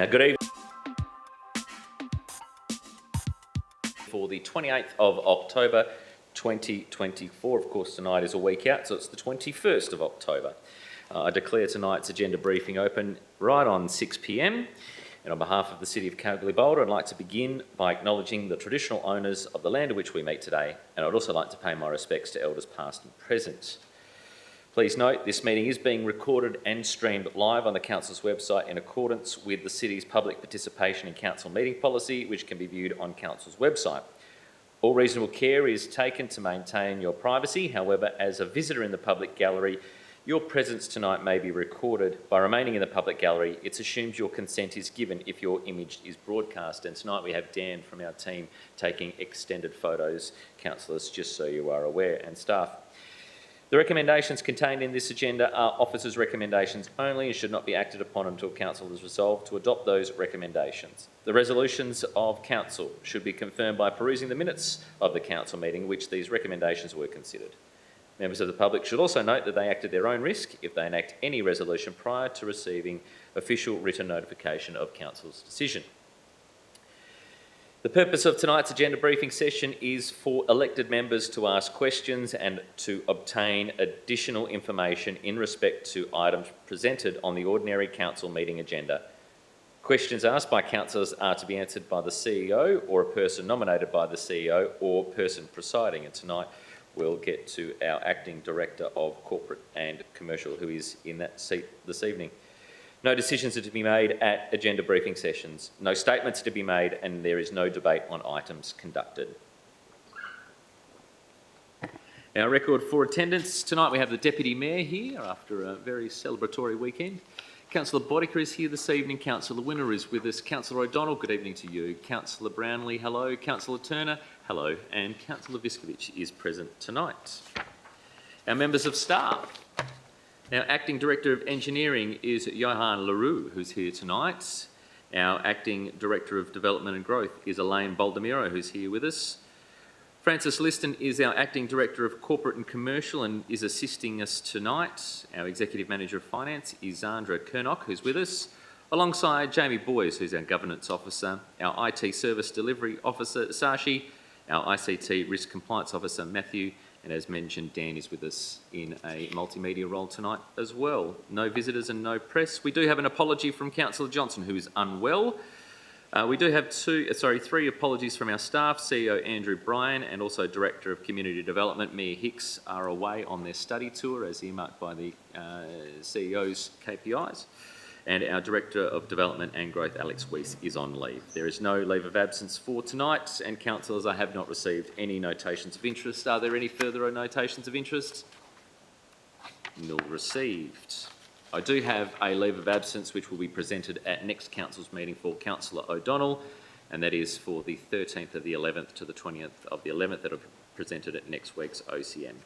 Good evening. For the 28th of October 2024. Of course, tonight is a week out, so it's the 21st of October. I declare tonight's agenda briefing open right on 6 p.m. And on behalf of the City of Kalgoorlie-Boulder, I'd like to begin by acknowledging the traditional owners of the land on which we meet today, and I'd also like to pay my respects to elders past and present. Please note, this meeting is being recorded and streamed live on the Council's website in accordance with the City's public participation in Council meeting policy, which can be viewed on Council's website. All reasonable care is taken to maintain your privacy. However, as a visitor in the public gallery, your presence tonight may be recorded. By remaining in the public gallery, it's assumed your consent is given if your image is broadcast. And tonight we have Dan from our team taking extended photos, councillors, just so you are aware, and staff. The recommendations contained in this agenda are officers' recommendations only and should not be acted upon until Council is resolved to adopt those recommendations. The resolutions of Council should be confirmed by perusing the minutes of the Council meeting in which these recommendations were considered. Members of the public should also note that they act at their own risk if they enact any resolution prior to receiving official written notification of Council's decision. The purpose of tonight's agenda briefing session is for elected members to ask questions and to obtain additional information in respect to items presented on the ordinary council meeting agenda. Questions asked by councillors are to be answered by the CEO or a person nominated by the CEO or person presiding. And tonight we'll get to our Acting Director of Corporate and Commercial, who is in that seat this evening. No decisions are to be made at agenda briefing sessions. No statements are to be made, and there is no debate on items conducted. Our record for attendance. Tonight we have the Deputy Mayor here after a very celebratory weekend. Councillor Bodica is here this evening. Councillor Winner is with us. Councillor O'Donnell, good evening to you. Councillor Brownlee, hello. Councillor Turner, hello. And Councillor Viskovich is present tonight. Our members of staff. Our Acting Director of Engineering is Johan LaRue, who's here tonight. Our Acting Director of Development and Growth is Elaine Baldemiro, who's here with us. Francis Liston is our Acting Director of Corporate and Commercial and is assisting us tonight. Our Executive Manager of Finance is Zandra Kernock, who's with us, alongside Jamie Boyes, who's our Governance Officer, our IT Service Delivery Officer, Sashi, our ICT Risk Compliance Officer, Matthew, and as mentioned, Dan is with us in a multimedia role tonight as well. No visitors and no press. We do have an apology from Councillor Johnson, who is unwell. We do have three apologies from our staff. CEO Andrew Bryan and also Director of Community Development, Mia Hicks, are away on their study tour as earmarked by the CEO's KPIs. And our Director of Development and Growth, Alex Weiss, is on leave. There is no leave of absence for tonight, and councillors, I have not received any notations of interest. Are there any further notations of interest? Nil received. I do have a leave of absence which will be presented at next council's meeting for Councillor O'Donnell, and that is for the 13th of the 11th to the 20th of the 11th that are presented at next week's OCM.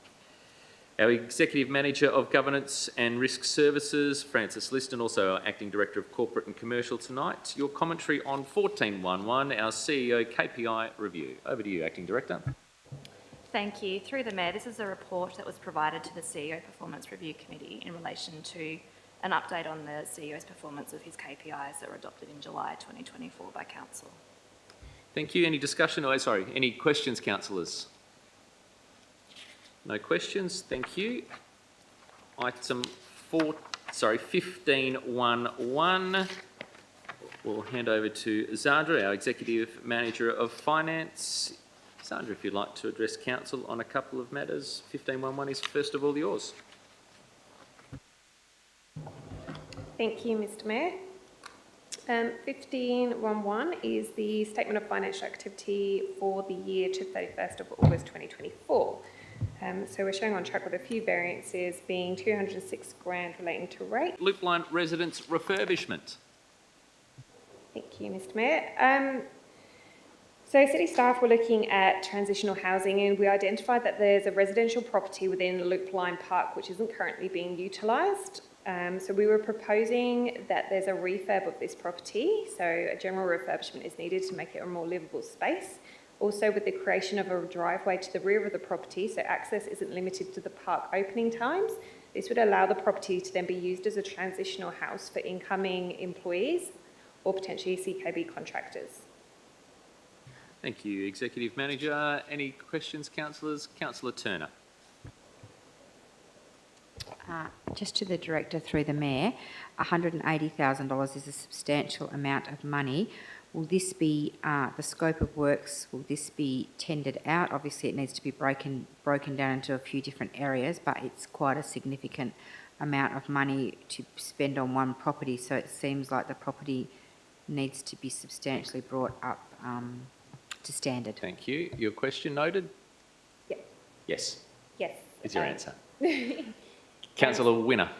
Our Executive Manager of Governance and Risk Services, Francis Liston, also our Acting Director of Corporate and Commercial tonight. Your commentary on 1411, our CEO KPI review. Over to you, Acting Director. Thank you. Through the Mayor, this is a report that was provided to the CEO Performance Review Committee in relation to an update on the CEO's performance of his KPIs that were adopted in July 2024 by Council. Thank you. Any discussion? Any questions, councillors? No questions, thank you. Item 1511. We'll hand over to Zandra, our Executive Manager of Finance. Zandra, if you'd like to address Council on a couple of matters. 1511 is first of all yours. Thank you, Mr Mayor. 1511 is the Statement of Financial Activity for the year to 31st of August 2024. So we're showing on track with a few variances, being $206,000 relating to rate. Loop line residence refurbishment. Thank you, Mr Mayor. So City staff were looking at transitional housing, and we identified that there's a residential property within Loop Line Park which isn't currently being utilised. So we were proposing that there's a refurb of this property, so a general refurbishment is needed to make it a more livable space. Also, with the creation of a driveway to the rear of the property, so access isn't limited to the park opening times, this would allow the property to then be used as a transitional house for incoming employees or potentially CKB contractors. Thank you, Executive Manager. Any questions, councillors? Councillor Turner. Just to the Director through the Mayor, $180,000 is a substantial amount of money. Will this be, the scope of works, will this be tendered out? Obviously it needs to be broken down into a few different areas, but it's quite a significant amount of money to spend on one property, so it seems like the property needs to be substantially brought up to standard. Thank you. Your question noted? Yeah. Yes. Yes. Is your answer. Councillor Winner.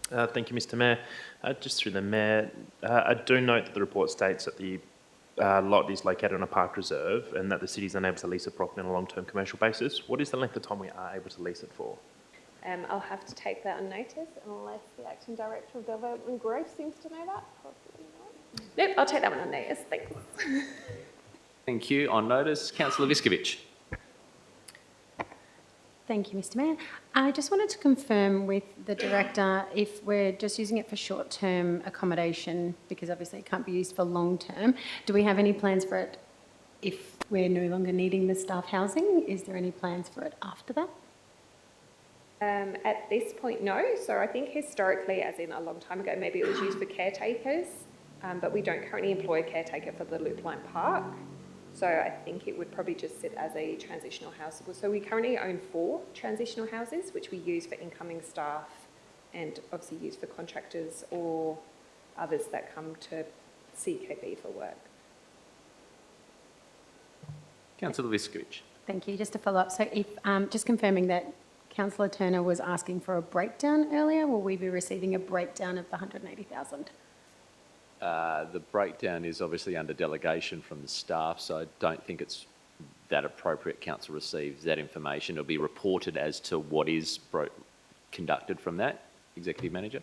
Thank you, Mr Mayor. Just through the Mayor, I do note that the report states that the lot is located on a park reserve and that the city is unable to lease a property on a long-term commercial basis. What is the length of time we are able to lease it for? I'll have to take that on notice unless the Acting Director of Development and Growth seems to know that. Possibly not. Nope, I'll take that one on notice. Thanks. Thank you. On notice, Councillor Viskovich. Thank you, Mr Mayor. I just wanted to confirm with the Director if we're just using it for short-term accommodation, because obviously it can't be used for long-term. Do we have any plans for it if we're no longer needing the staff housing? Is there any plans for it after that? At this point, no. So I think historically, as in a long time ago, maybe it was used for caretakers, but we don't currently employ a caretaker for the Loop Line Park. So I think it would probably just sit as a transitional house. So we currently own 4 transitional houses, which we use for incoming staff and obviously use for contractors or others that come to CKB for work. Councillor Viskovich. Thank you. Just to follow up, so if just confirming that Councillor Turner was asking for a breakdown earlier, will we be receiving a breakdown of the 180,000? The breakdown is obviously under delegation from the staff, so I don't think it's that appropriate. Council receives that information. It'll be reported as to what is conducted from that. Executive Manager.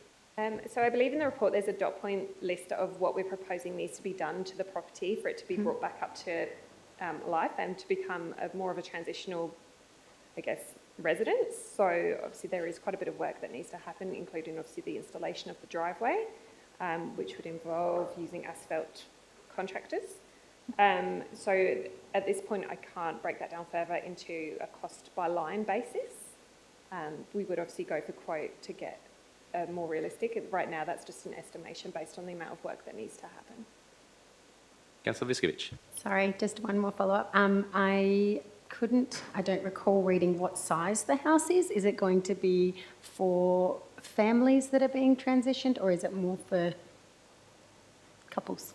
So I believe in the report there's a dot point list of what we're proposing needs to be done to the property for it to be brought back up to life and to become more of a transitional, I guess, residence. So obviously there is quite a bit of work that needs to happen, including obviously the installation of the driveway, which would involve using asphalt contractors. So at this point I can't break that down further into a cost by line basis. We would obviously go for quote to get more realistic. Right now that's just an estimation based on the amount of work that needs to happen. Councillor Viskovich. Sorry, just one more follow-up. I don't recall reading what size the house is. Is it going to be for families that are being transitioned, or is it more for couples?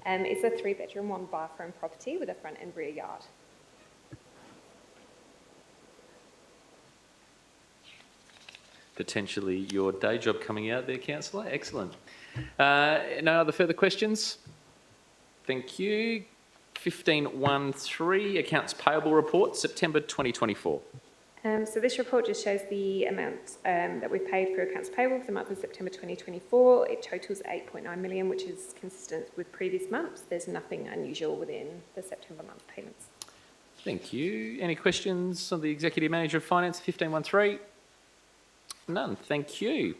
It's a 3-bedroom, 1-bathroom property with a front and rear yard. Potentially your day job coming out there, Councillor. Excellent. No other further questions? Thank you. 1513, Accounts Payable Report, September 2024. So this report just shows the amount that we've paid for accounts payable for the month of September 2024. It totals 8.9 million, which is consistent with previous months. There's nothing unusual within the September month payments. Thank you. Any questions on the Executive Manager of Finance, 1513? None. Thank you.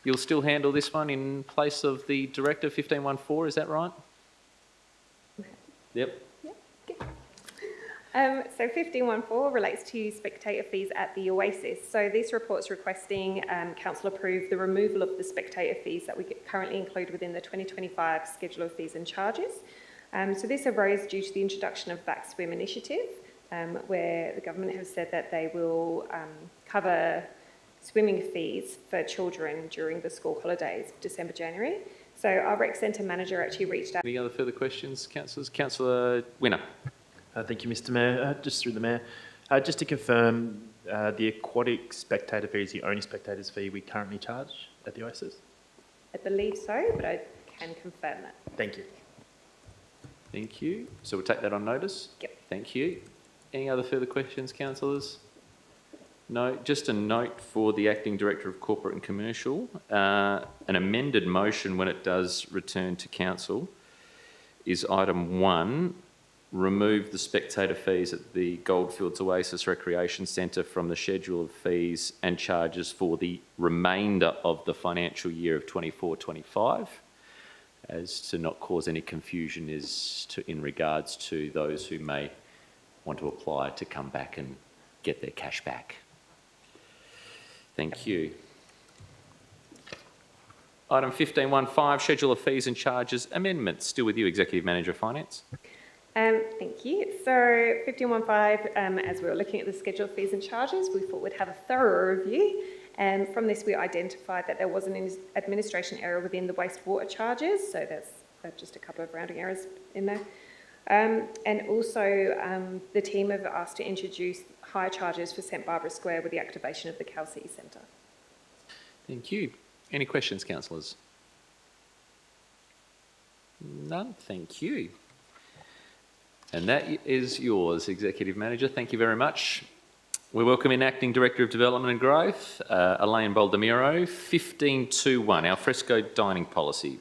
You'll still handle this one in place of the Director, 1514, is that right? Yep. So 1514 relates to spectator fees at the Oasis. So this report's requesting Council approve the removal of the spectator fees that we currently include within the 2025 Schedule of Fees and Charges. So this arose due to the introduction of Back Swim initiative, where the government has said that they will cover swimming fees for children during the school holidays, December, January. So our rec centre manager actually reached out. Any other further questions, councillors? Councillor Winner. Thank you, Mr Mayor. Just through the Mayor, just to confirm, the aquatic spectator fee is the only spectator's fee we currently charge at the Oasis? I believe so, but I can confirm that. Thank you. Thank you. So we'll take that on notice? Yep. Thank you. Any other further questions, councillors? No. Just a note for the Acting Director of Corporate and Commercial. An amended motion when it does return to council is item 1, remove the spectator fees at the Goldfields Oasis Recreation Centre from the schedule of fees and charges for the remainder of the financial year of 24-25. as to not cause any confusion in regards to those who may want to apply to come back and get their cash back. Thank you. Item 15.15, Schedule of Fees and Charges Amendments. Still with you, Executive Manager of Finance. Thank you. So 15.15, as we were looking at the schedule of fees and charges, we thought we'd have a thorough review. And from this, we identified that there was an administration error within the wastewater charges. So that's just a couple of rounding errors in there. And also, the team have asked to introduce higher charges for St Barbara Square with the activation of the Cal City Centre. Thank you. Any questions, councillors? None. Thank you. And that is yours, Executive Manager. Thank you very much. We welcome in Acting Director of Development and Growth, Elaine Baldemiro. 15.21, alfresco dining policy.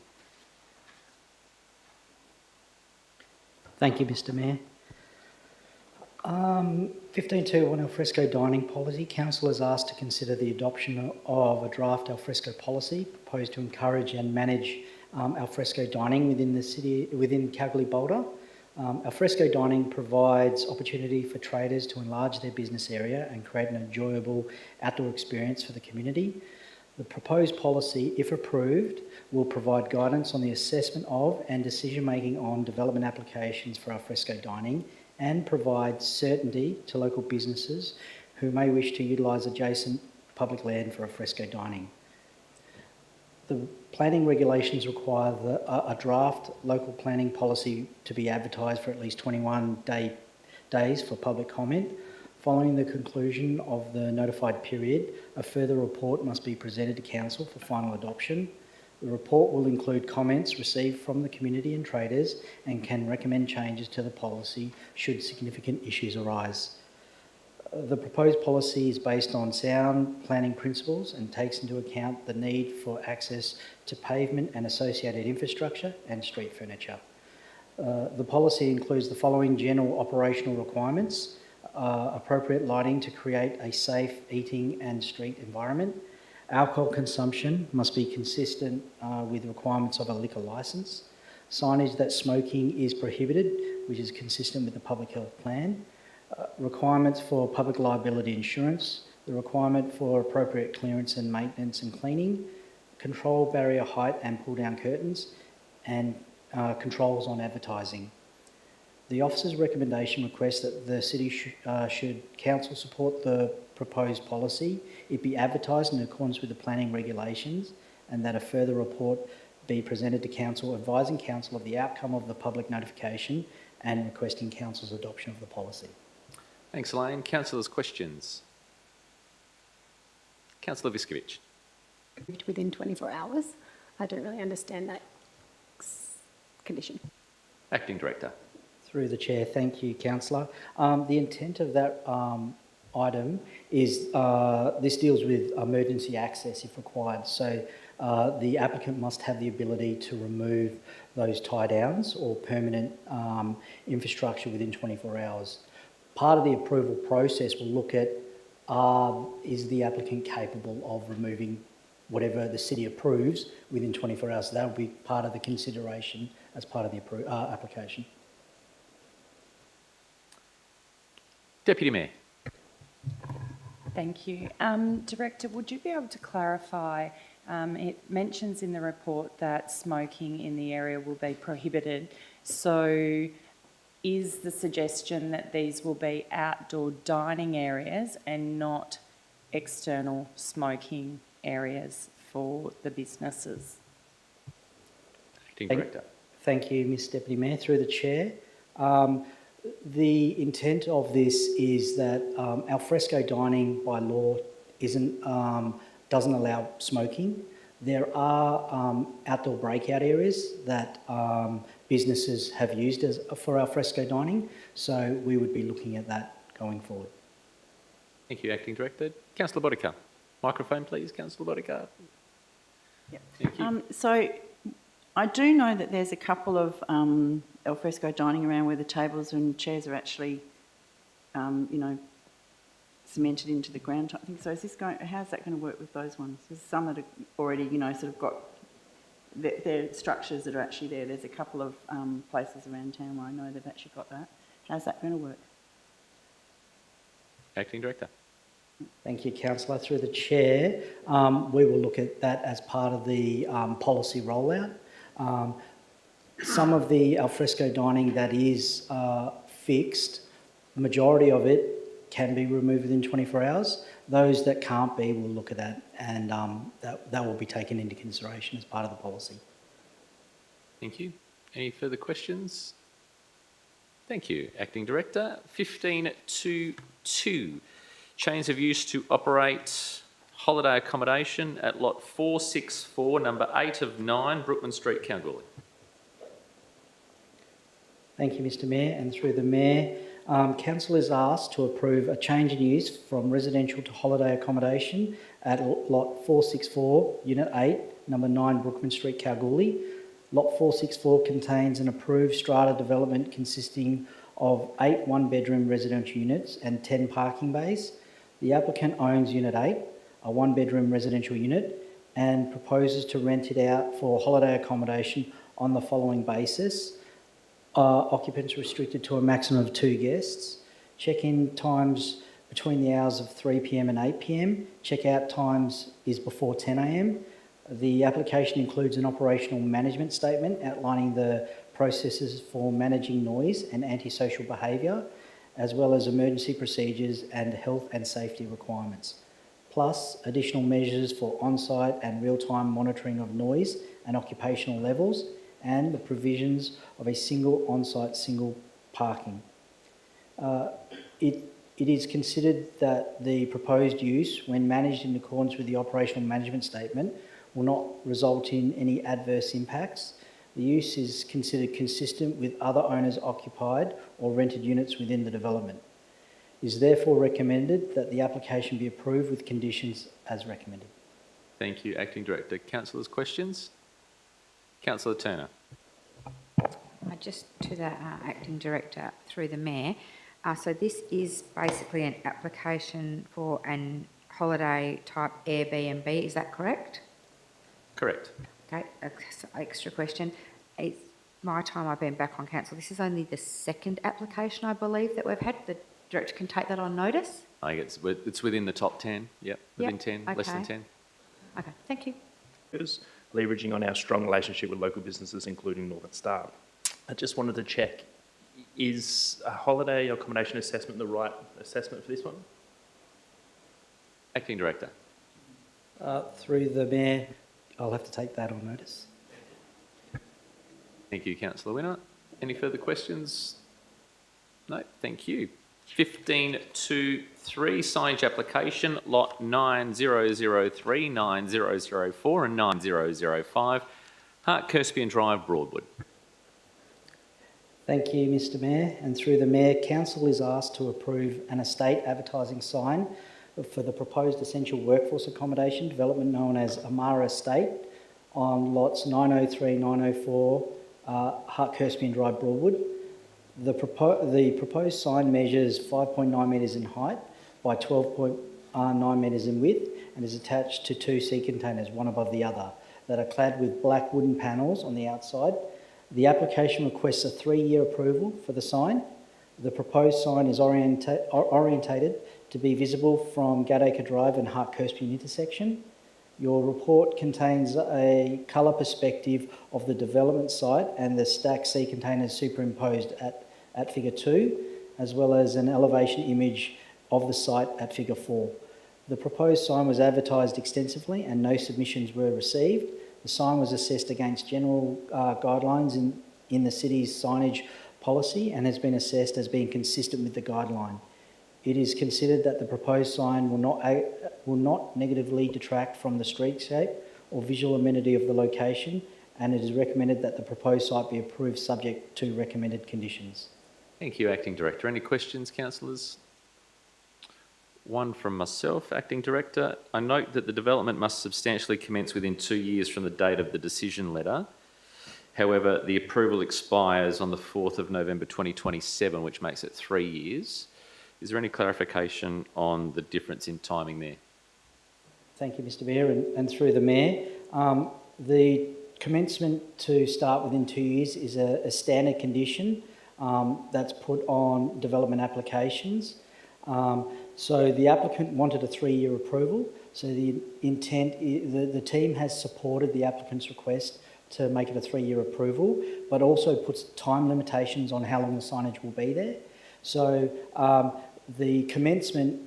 Thank you, Mr Mayor. 15.21 alfresco dining policy. Council is asked to consider the adoption of a draft alfresco policy proposed to encourage and manage alfresco dining within Kalgoorlie-Boulder. Alfresco dining provides opportunity for traders to enlarge their business area and create an enjoyable outdoor experience for the community. The proposed policy, if approved, will provide guidance on the assessment of and decision-making on development applications for alfresco dining and provide certainty to local businesses who may wish to utilise adjacent public land for alfresco dining. The planning regulations require a draft local planning policy to be advertised for at least 21 days for public comment. Following the conclusion of the notified period, a further report must be presented to Council for final adoption. The report will include comments received from the community and traders and can recommend changes to the policy should significant issues arise. The proposed policy is based on sound planning principles and takes into account the need for access to pavement and associated infrastructure and street furniture. The policy includes the following general operational requirements: appropriate lighting to create a safe eating and street environment. Alcohol consumption must be consistent with requirements of a liquor licence. Signage that smoking is prohibited, which is consistent with the public health plan. Requirements for public liability insurance, the requirement for appropriate clearance and maintenance and cleaning, control barrier height and pull-down curtains, and controls on advertising. The officer's recommendation requests that the City should Council support the proposed policy, it be advertised in accordance with the planning regulations, and that a further report be presented to Council, advising Council of the outcome of the public notification and requesting Council's adoption of the policy. Thanks, Elaine. Councillors, questions? Councillor Viskovich. Within 24 hours. I don't really understand that condition. Acting Director. Through the Chair, thank you, Councillor. The intent of that item is this deals with emergency access if required. So the applicant must have the ability to remove those tie-downs or permanent infrastructure within 24 hours. Part of the approval process will look at is the applicant capable of removing whatever the City approves within 24 hours. So that will be part of the consideration as part of the application. Deputy Mayor. Thank you. Director, would you be able to clarify, it mentions in the report that smoking in the area will be prohibited. So is the suggestion that these will be outdoor dining areas and not external smoking areas for the businesses? Acting Director. Thank you, Ms Deputy Mayor. Through the Chair. The intent of this is that alfresco dining by law doesn't allow smoking. There are outdoor breakout areas that businesses have used for alfresco dining, so we would be looking at that going forward. Thank you, Acting Director. Councillor Bodica. Microphone, please, Councillor Bodica. Yep. Thank you. So I do know that there's a couple of alfresco dining around where the tables and chairs are actually, cemented into the ground type thing. So is this how's that going to work with those ones? There's some that are already, sort of got they're structures that are actually there. There's a couple of places around town where I know they've actually got that. How's that going to work? Acting Director. Thank you, Councillor. Through the Chair, we will look at that as part of the policy rollout. Some of the alfresco dining that is fixed, the majority of it can be removed within 24 hours. Those that can't be, we'll look at that, and that will be taken into consideration as part of the policy. Thank you. Any further questions? Thank you, Acting Director. 15.2.2, change of use to operate holiday accommodation at lot 464, number 8 of 9, Brookman Street, Kalgoorlie. Thank you, Mr Mayor, and through the Mayor, Council is asked to approve a change in use from residential to holiday accommodation at lot 464, unit 8, number 9, Brookman Street, Kalgoorlie. Lot 464 contains an approved strata development consisting of 8 one-bedroom residential units and 10 parking bays. The applicant owns Unit 8, a one-bedroom residential unit, and proposes to rent it out for holiday accommodation on the following basis. Occupants restricted to a maximum of 2 guests. Check-in times between the hours of 3 p.m. and 8 p.m. Check-out times is before 10 a.m. The application includes an operational management statement outlining the processes for managing noise and antisocial behaviour, as well as emergency procedures and health and safety requirements, plus additional measures for on-site and real-time monitoring of noise and occupational levels, and the provisions of a single on-site single parking. It is considered that the proposed use, when managed in accordance with the operational management statement, will not result in any adverse impacts. The use is considered consistent with other owners' occupied or rented units within the development. It is therefore recommended that the application be approved with conditions as recommended. Thank you, Acting Director. Councillors, questions? Councillor Turner. Just to the Acting Director, through the Mayor. So this is basically an application for an holiday type Airbnb, is that correct? Correct. Okay, extra question. It's my time I've been back on council. This is only the second application, I believe, that we've had. The Director can take that on notice. I think it's within the top 10. Yep, within 10, less than 10. Okay, thank you. Leveraging on our strong relationship with local businesses, including Northern Star. I just wanted to check, is a holiday accommodation assessment the right assessment for this one? Acting Director. Through the Mayor, I'll have to take that on notice. Thank you, Councillor Winner. Any further questions? No, thank you. 15.2.3, signage application, lot 9003, 9004 and 9005, Hart Kerspian Drive, Broadwood. Thank you, Mr Mayor. And through the Mayor, Council is asked to approve an estate advertising sign for the proposed essential workforce accommodation development known as Amara Estate on lots 903, 904, Hart Kerspian Drive, Broadwood. The proposed sign measures 5.9 metres in height by 12.9 metres in width and is attached to 2 sea containers, one above the other, that are clad with black wooden panels on the outside. The application requests a 3-year approval for the sign. The proposed sign is orientated to be visible from Gadacre Drive and Hart Kerspian intersection. Your report contains a colour perspective of the development site and the stacked sea containers superimposed at figure 2, as well as an elevation image of the site at figure 4. The proposed sign was advertised extensively and no submissions were received. The sign was assessed against general guidelines in the city's signage policy and has been assessed as being consistent with the guideline. It is considered that the proposed sign will not negatively detract from the streetscape or visual amenity of the location, and it is recommended that the proposed site be approved subject to recommended conditions. Thank you, Acting Director. Any questions, councillors? One from myself, Acting Director. I note that the development must substantially commence within 2 years from the date of the decision letter. However, the approval expires on the 4th of November 2027, which makes it 3 years. Is there any clarification on the difference in timing there? Thank you, Mr Mayor, and through the Mayor. The commencement to start within 2 years is a standard condition that's put on development applications. So the applicant wanted a 3-year approval. So the intent, the team has supported the applicant's request to make it a 3-year approval, but also puts time limitations on how long the signage will be there. So the commencement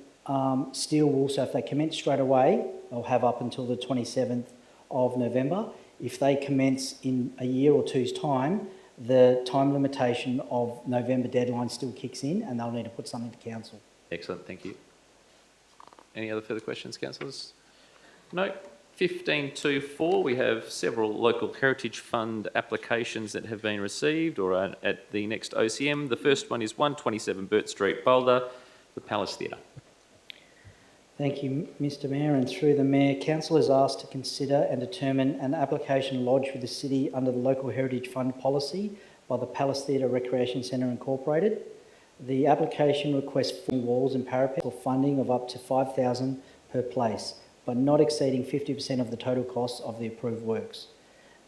still will, so if they commence straight away, they'll have up until the 27th of November. If they commence in a year or two's time, the time limitation of November deadline still kicks in and they'll need to put something to council. Excellent, thank you. Any other further questions, councillors? No. 15.2.4, we have several local heritage fund applications that have been received or are at the next OCM. The first one is 127 Burt Street, Boulder, the Palace Theatre. Thank you, Mr Mayor, and through the Mayor, council is asked to consider and determine an application lodged with the city under the Local Heritage Fund policy by the Palace Theatre Recreation Centre Incorporated. The application requests 4 walls and parapets for funding of up to $5,000 per place, but not exceeding 50% of the total cost of the approved works.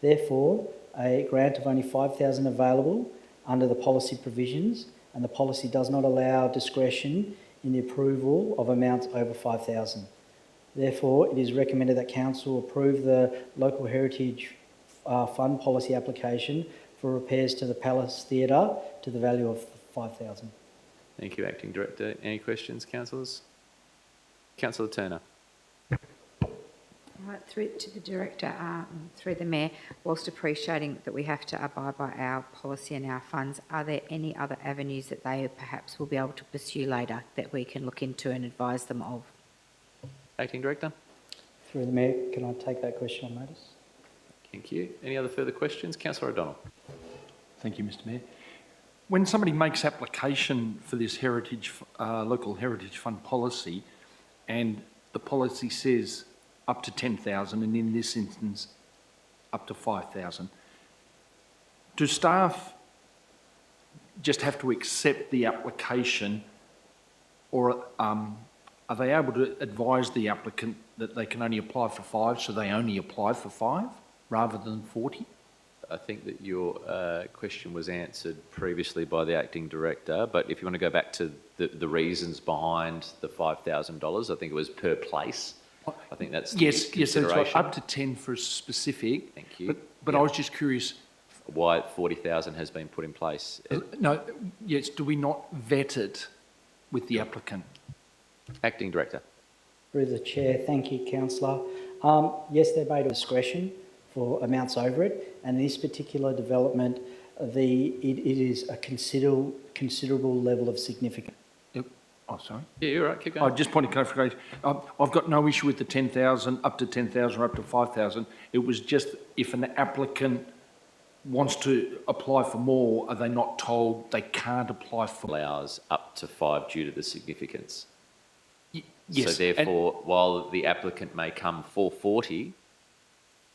Therefore, a grant of only $5,000 available under the policy provisions, and the policy does not allow discretion in the approval of amounts over $5,000. Therefore, it is recommended that council approve the Local Heritage Fund policy application for repairs to the Palace Theatre to the value of $5,000. Thank you, Acting Director. Any questions, councillors? Councillor Turner. Right, through to the Director, through the Mayor, whilst appreciating that we have to abide by our policy and our funds, are there any other avenues that they perhaps will be able to pursue later that we can look into and advise them of? Acting Director. Through the Mayor, can I take that question on notice? Thank you. Any other further questions? Councillor O'Donnell. Thank you, Mr Mayor. When somebody makes application for this local heritage fund policy, and the policy says up to 10,000, and in this instance, up to 5,000, do staff just have to accept the application, or are they able to advise the applicant that they can only apply for 5, so they only apply for 5 rather than 40? I think that your question was answered previously by the Acting Director, but if you want to go back to the reasons behind the $5,000, I think it was per place. I think that's the yes, that's right. Up to 10 for a specific. Thank you. But I was just curious why 40,000 has been put in place. No, yes. Do we not vet it with the applicant? Acting Director. Through the Chair, thank you, Councillor. Yes, they're made of discretion for amounts over it, and in this particular development, it is a considerable level of significance. Oh, sorry. Yeah, you're right. Keep going. I just point of clarification. I've got no issue with the 10,000, up to 10,000 or up to 5,000. It was just if an applicant wants to apply for more, are they not told they can't apply for? Allows up to 5 due to the significance. Yes. So therefore, while the applicant may come for 40,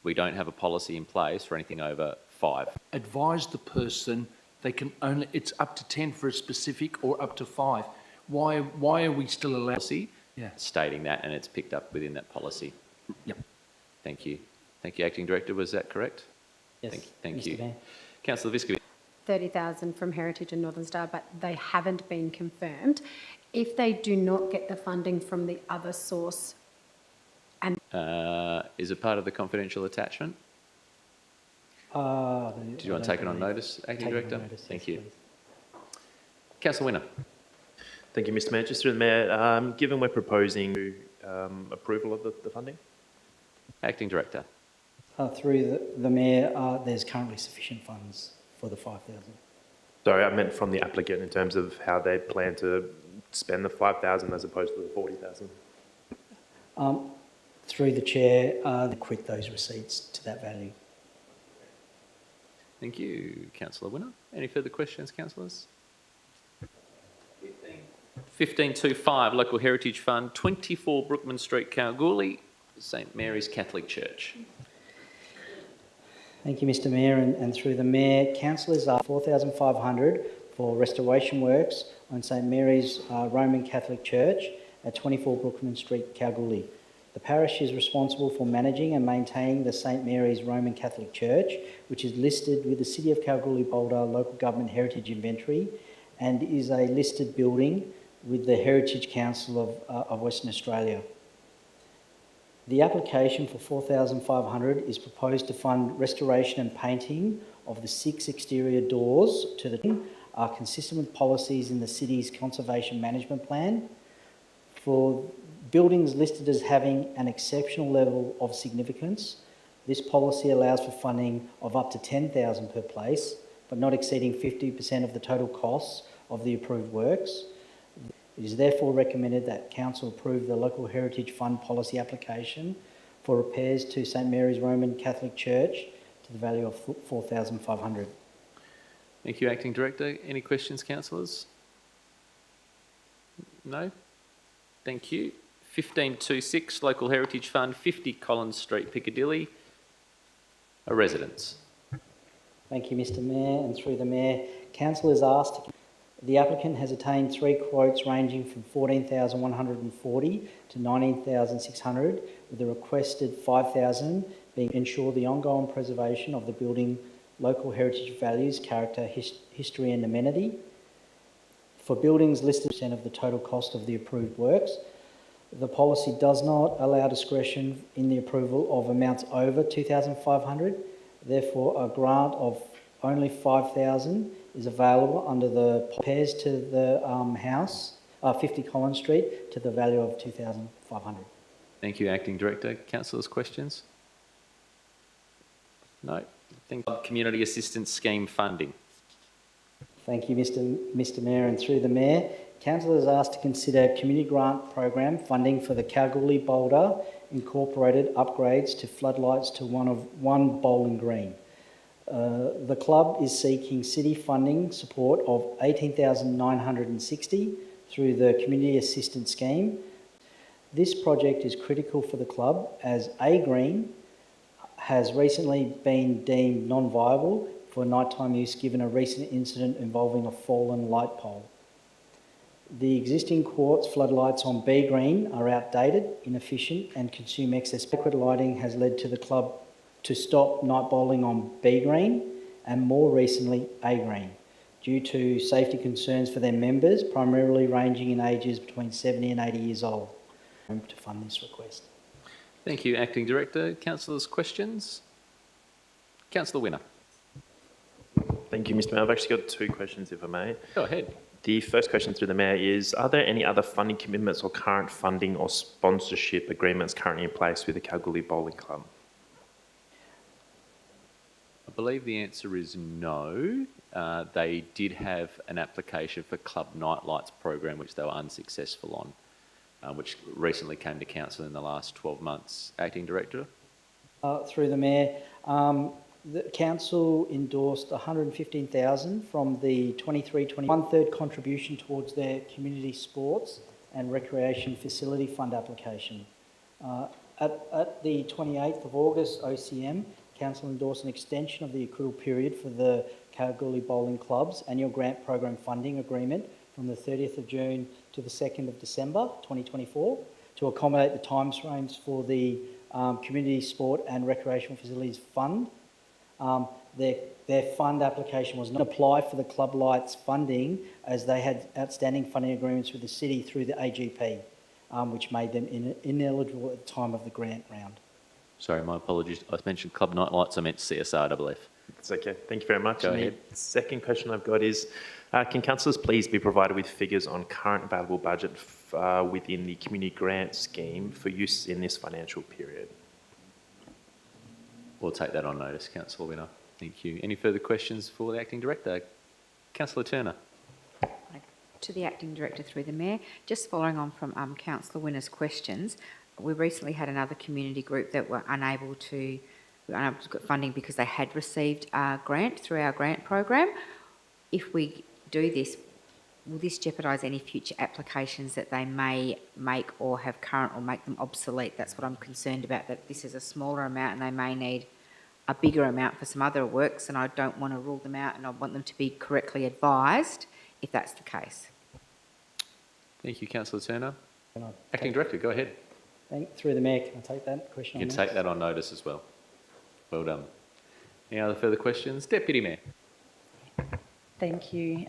we don't have a policy in place for anything over 5. Advise the person they can only, it's up to 10 for a specific or up to 5. Why are we still allowed? Policy stating that, and it's picked up within that policy. Yep. Thank you. Thank you, Acting Director. Was that correct? Yes, Thank Mr. you. Mayor. Councillor Viscovi. 30,000 from Heritage and Northern Star, but they haven't been confirmed. If they do not get the funding from the other source, and Is it part of the confidential attachment? Do you want to take it on notice, Acting Director? Thank you. Councillor Winner. Thank you, Mr Mayor. Just through the Mayor, given we're proposing approval of the funding? Acting Director. Through the Mayor, there's currently sufficient funds for the 5,000. Sorry, I meant from the applicant in terms of how they plan to spend the 5,000 as opposed to the 40,000. Through the Chair, they quit those receipts to that value. Thank you, Councillor Winner. Any further questions, councillors? 15.2.5, Local Heritage Fund, 24 Brookman Street, Kalgoorlie, St Mary's Catholic Church. Thank you, Mr Mayor, and through the Mayor, councillors are $4,500 for restoration works on St Mary's Roman Catholic Church at 24 Brookman Street, Kalgoorlie. The parish is responsible for managing and maintaining the St Mary's Roman Catholic Church, which is listed with the City of Kalgoorlie-Boulder Local Government Heritage Inventory and is a listed building with the Heritage Council of Western Australia. The application for $4,500 is proposed to fund restoration and painting of the 6 exterior doors to the are consistent with policies in the city's conservation management plan. For buildings listed as having an exceptional level of significance, this policy allows for funding of up to $10,000 per place, but not exceeding 50% of the total costs of the approved works. It is therefore recommended that Council approve the Local Heritage Fund policy application for repairs to St Mary's Roman Catholic Church to the value of $4,500. Thank you, Acting Director. Any questions, councillors? No? Thank you. 1526, Local Heritage Fund, 50 Collins Street, Piccadilly. A residence. Thank you, Mr Mayor, and through the Mayor, Council is asked. The applicant has attained 3 quotes ranging from $14,140 to $19,600, with the requested $5,000 being to ensure the ongoing preservation of the building, local heritage values, character, history and amenity. For buildings listed % of the total cost of the approved works, the policy does not allow discretion in the approval of amounts over $2,500. Therefore, a grant of only $5,000 is available under the repairs to the house, 50 Collins Street, to the value of $2,500. Thank you, Acting Director. Councillors, questions? No. Thank you. Community Assistance Scheme funding. Thank you, Mr Mayor, and through the Mayor, Council is asked to consider community grant program funding for the Kalgoorlie-Boulder incorporated upgrades to floodlights to one bowling green. The club is seeking city funding support of $18,960 through the Community Assistance Scheme. This project is critical for the club as A Green has recently been deemed non-viable for nighttime use given a recent incident involving a fallen light pole. The existing quartz floodlights on B Green are outdated, inefficient and consume excess. Adequate lighting has led to the club to stop night bowling on B Green and more recently A Green due to safety concerns for their members, primarily ranging in ages between 70 and 80 years old, to fund this request. Thank you, Acting Director. Councillors, questions? Councillor Winner. Thank you, Mr Mayor. I've actually got 2 questions, if I may. Go ahead. The first question through the Mayor is, are there any other funding commitments or current funding or sponsorship agreements currently in place with the Kalgoorlie Bowling Club? I believe the answer is no. They did have an application for Club Nightlights program, which they were unsuccessful on, which recently came to Council in the last 12 months. Acting Director? Through the Mayor, the Council endorsed $115,000 from the 23-20, 1/3 contribution towards their community sports and recreation facility fund application. At the 28th of August OCM, Council endorsed an extension of the accrual period for the Kalgoorlie Bowling Club's annual grant program funding agreement from the 30th of June to the 2nd of December 2024 to accommodate the timeframes for the Community Sport and Recreational Facilities Fund. Their fund application was not applied for the Club Lights funding as they had outstanding funding agreements with the city through the AGP, which made them ineligible at the time of the grant round. Sorry, my apologies. I mentioned Club Nightlights. I meant CSRFF. It's okay. Thank you very much. Go and ahead. The second question I've got is, can councillors please be provided with figures on current available budget within the community grant scheme for use in this financial period? We'll take that on notice, Councillor Winner. Thank you. Any further questions for the Acting Director? Councillor Turner. To the Acting Director through the Mayor, just following on from Councillor Winner's questions, we recently had another community group that were unable to get funding because they had received a grant through our grant program. If we do this, will this jeopardise any future applications that they may make or have current or make them obsolete? That's what I'm concerned about, that this is a smaller amount and they may need a bigger amount for some other works, and I don't want to rule them out and I want them to be correctly advised if that's the case. Thank you, Councillor Turner. Acting Director, go ahead. Through the Mayor, can I take that question You on can notice? take that on notice as well. Well done. Any other further questions? Deputy Mayor. Thank you.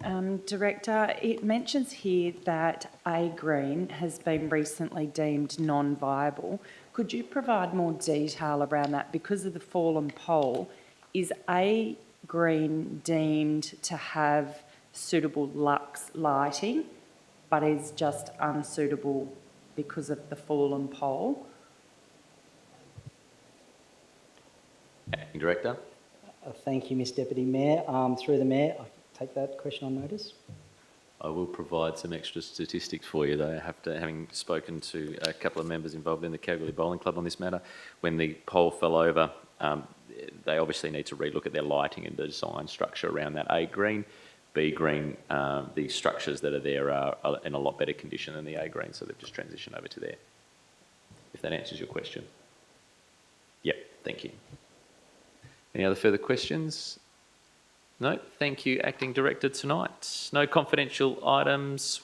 Director, it mentions here that A Green has been recently deemed non-viable. Could you provide more detail around that? Because of the fallen pole, is A Green deemed to have suitable lux lighting, but is just unsuitable because of the fallen pole? Acting Director. Thank you, Ms Deputy Mayor. Through the Mayor, I can take that question on notice. I will provide some extra statistics for you, though, having spoken to a couple of members involved in the Kalgoorlie Bowling Club on this matter. When the pole fell over, they obviously need to relook at their lighting and the design structure around that A Green. B Green, the structures that are there are in a lot better condition than the A Green, so they've just transitioned over to there. If that answers your question. Yep, thank you. Any other further questions? No, thank you, Acting Director, tonight. No confidential items.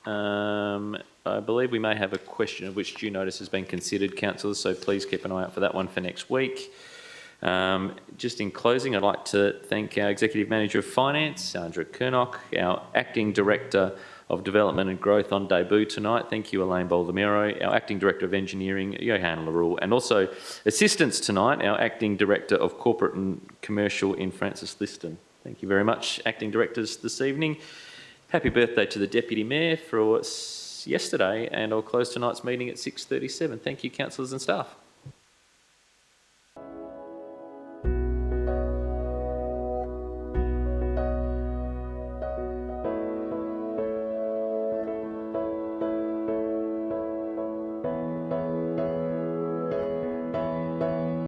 I believe we may have a question of which due notice has been considered, councillors, so please keep an eye out for that one for next week. Just in closing, I'd like to thank our Executive Manager of Finance, Sandra Kernock, our Acting Director of Development and Growth on debut tonight. Thank you, Elaine Baldomero, our Acting Director of Engineering, Johan LaRue, and also assistants tonight, our Acting Director of Corporate and Commercial in Francis Liston. Thank you very much, Acting Directors, this evening. Happy birthday to the Deputy Mayor for yesterday, and I'll close tonight's meeting at 6:37. Thank you, councillors and staff.